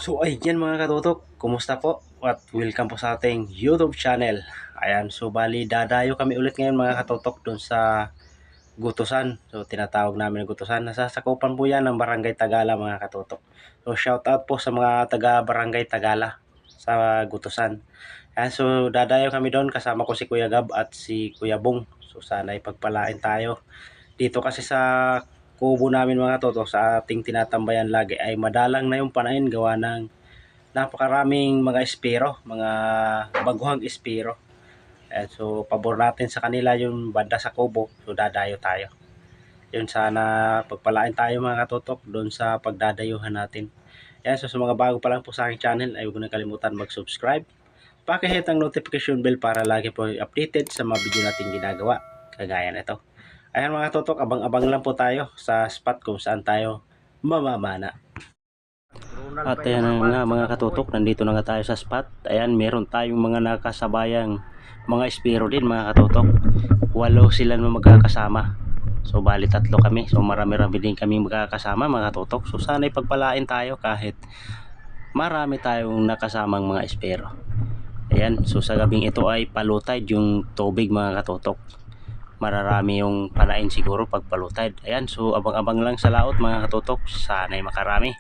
So ayan mga katutok, kumusta po? At welcome po sa ating YouTube channel. Ayan, so bali dadayo kami ulit ngayon mga katutok doon sa Gutusan. So tinatawag namin na Gutusan. Nasasakupan po yan ng Barangay Tagala mga katutok. So shout out po sa mga taga Barangay Tagala sa Gutusan. Ayan, so dadayo kami doon kasama ko si Kuya Gab at si Kuya Bong. So sana ipagpalain tayo. Dito kasi sa kubo namin mga toto sa ating tinatambayan lagi ay madalang na yung panain gawa ng napakaraming mga espero, mga baguhang espero. So pabor natin sa kanila yung banda sa kubo, so dadayo tayo. Yun, sana pagpalain tayo mga katotok doon sa pagdadayuhan natin. Yan, so sa mga bago pa lang po sa aking channel ay huwag na kalimutan mag-subscribe. Pakihit ang notification bell para lagi po updated sa mga video natin ginagawa kagaya nito. Ayan mga totok, abang-abang lang po tayo sa spot kung saan tayo mamamana. At ayan nga mga katutok, nandito na nga tayo sa spot. Ayan, meron tayong mga nakasabayang mga espiro din mga katutok. 8 sila na magkakasama. So bali 3 kami. So marami-rami din kami magkakasama mga katutok. So sana ipagpalain tayo kahit marami tayong nakasamang mga espiro. Ayan, so sa gabing ito ay palutay yung tubig mga katutok. Mararami yung palain siguro pag palutad. Ayan, so abang-abang lang sa laot mga katutok, sana'y makarami.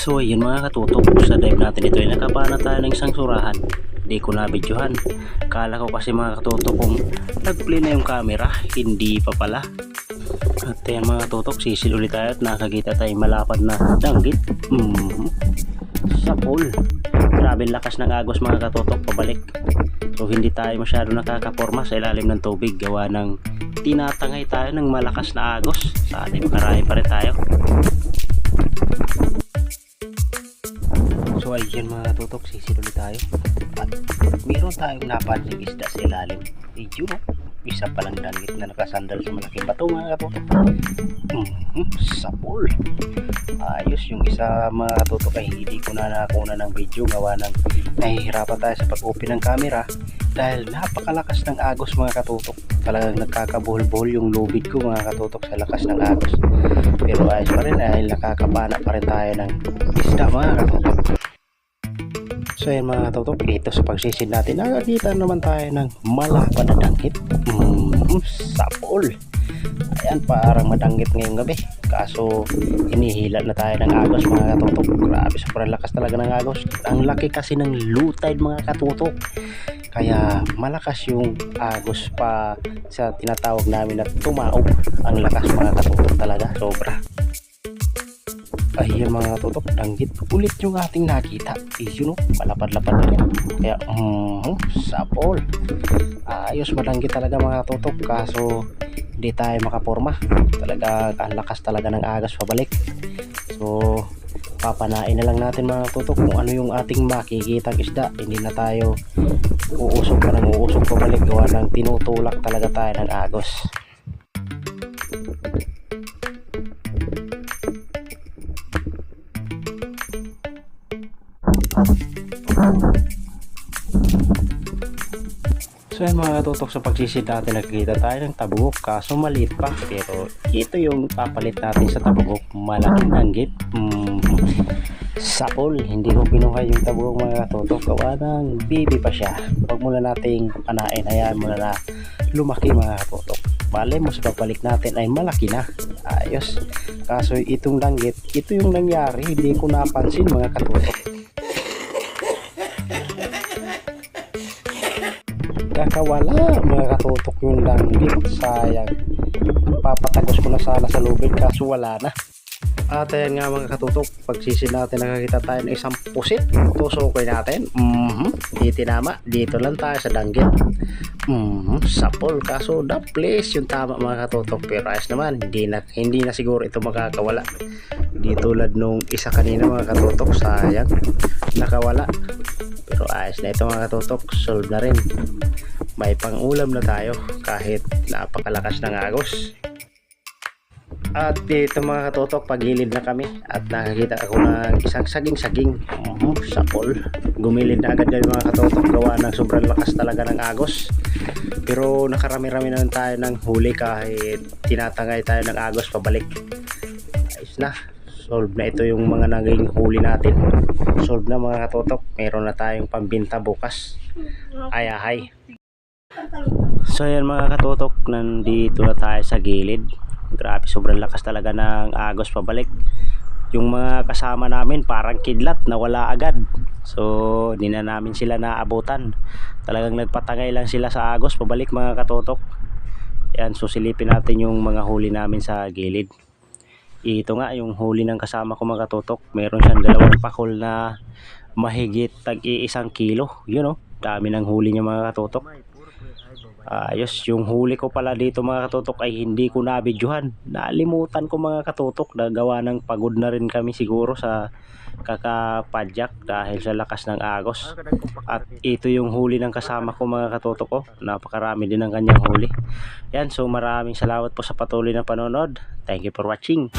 So ayun mga katutok, sa dive natin ito ay nakapana tayo ng isang surahan. Hindi ko nabidyohan. Kala ko kasi mga katutok kung nag-play na yung camera, hindi pa pala. At ayan mga katutok, sisil ulit tayo at nakakita tayo malapad na danggit. Sa pool. Grabe lakas ng agos mga katutok pabalik. So hindi tayo masyado nakakaporma sa ilalim ng tubig gawa ng tinatangay tayo ng malakas na agos. Sana makarami pa rin tayo. So ayun mga tutok, sisil ulit tayo at meron tayong napansing isda sa ilalim. Ayun, isa palang danggit na nakasandal sa malaking bato mga katutok. Sapol. Ayos yung isa mga katutok ay hindi ko na nakuna ng video gawa ng nahihirapan tayo sa pag-open ng camera dahil napakalakas ng agos mga katutok. Talagang nagkakabuhol-buhol yung lubid ko mga katutok sa lakas ng agos. Pero ayos pa rin dahil nakakapana pa rin tayo ng isda mga katutok. So ayan mga katutok, ito sa pagsisid natin nakakita naman tayo ng malapad na danggit. Sapol. Ayan, parang madanggit ngayong gabi kaso hinihila na tayo ng agos mga katutok. Grabe, sobrang lakas talaga ng agos. Ang laki kasi ng low tide mga katutok, kaya malakas yung agos pa sa tinatawag namin na tumaob. Ang lakas mga katutok talaga, sobra. Ayun mga katutok, danggit ulit yung ating nakita. Yun o, malapad-lapad na rin. Kaya sapol. Ayos, madanggit talaga mga katutok kaso hindi tayo makaporma. Talaga ang lakas talaga ng agos pabalik. So papanain na lang natin mga katutok kung ano yung ating makikitang isda. Hindi na tayo uusok pa ng uusok pabalik gawa ng tinutulak talaga tayo ng agos. So yan mga katutok, sa pagsisid natin nakikita tayo ng tabugok kaso maliit pa, pero ito yung papalit natin sa tabugok, malaking danggit. Sapol. Hindi ko pinuhay yung tabugok mga katutok gawa ng baby pa siya. Huwag muna nating panain, hayaan muna na lumaki mga katutok. Bale mo sa pagbalik natin ay malaki na. Ayos, kaso itong danggit, ito yung nangyari, hindi ko napansin mga katutok. Kakawala mga katutok yung danggit, sayang. Papatagos ko na sana sa lubid kaso wala na. At ayan nga mga katutok, pagsisid natin nakakita tayo ng isang pusit. Tusukoy natin. Di tinama, dito lang tayo sa danggit. Sapol, kaso the place yung tama mga katutok. Pero ayos naman, hindi na siguro ito makakawala. Di tulad nung isa kanina mga katutok, sayang nakawala. Pero ayos na ito mga katutok, solve na rin. may pang-ulam na tayo kahit napakalakas ng agos. At dito mga katutok, pagilid na kami at nakakita ako ng isang saging-saging sapol. Gumilid na agad yan mga katutok, gawa ng sobrang lakas talaga ng agos. Pero nakarami-rami na tayo ng huli kahit tinatangay tayo ng agos pabalik. Ayos na, solve na ito yung mga naging huli natin. Solve na mga katutok, meron na tayong pambinta bukas. Ayahay. So yan mga katutok, nandito na tayo sa gilid. Grabe, sobrang lakas talaga ng agos pabalik. Yung mga kasama namin parang kidlat, nawala agad. So hindi na namin sila naabutan. Talagang nagpatangay lang sila sa agos pabalik mga katutok. Yan, susilipin natin yung mga huli namin sa gilid. Ito nga yung huli ng kasama ko mga katutok. Meron siyang dalawang pakol na mahigit tag-1 kilo. Yun, dami ng huli niya mga katutok. Ayos, yung huli ko pala dito mga katutok ay hindi ko nabidyohan. Nalimutan ko mga katutok, nagawa ng pagod na rin kami siguro sa kakapadyak dahil sa lakas ng agos. At ito yung huli ng kasama ko mga katutok ko. Napakarami din ng kanyang huli. Yan, so maraming salamat po sa patuloy na panonood. Thank you for watching.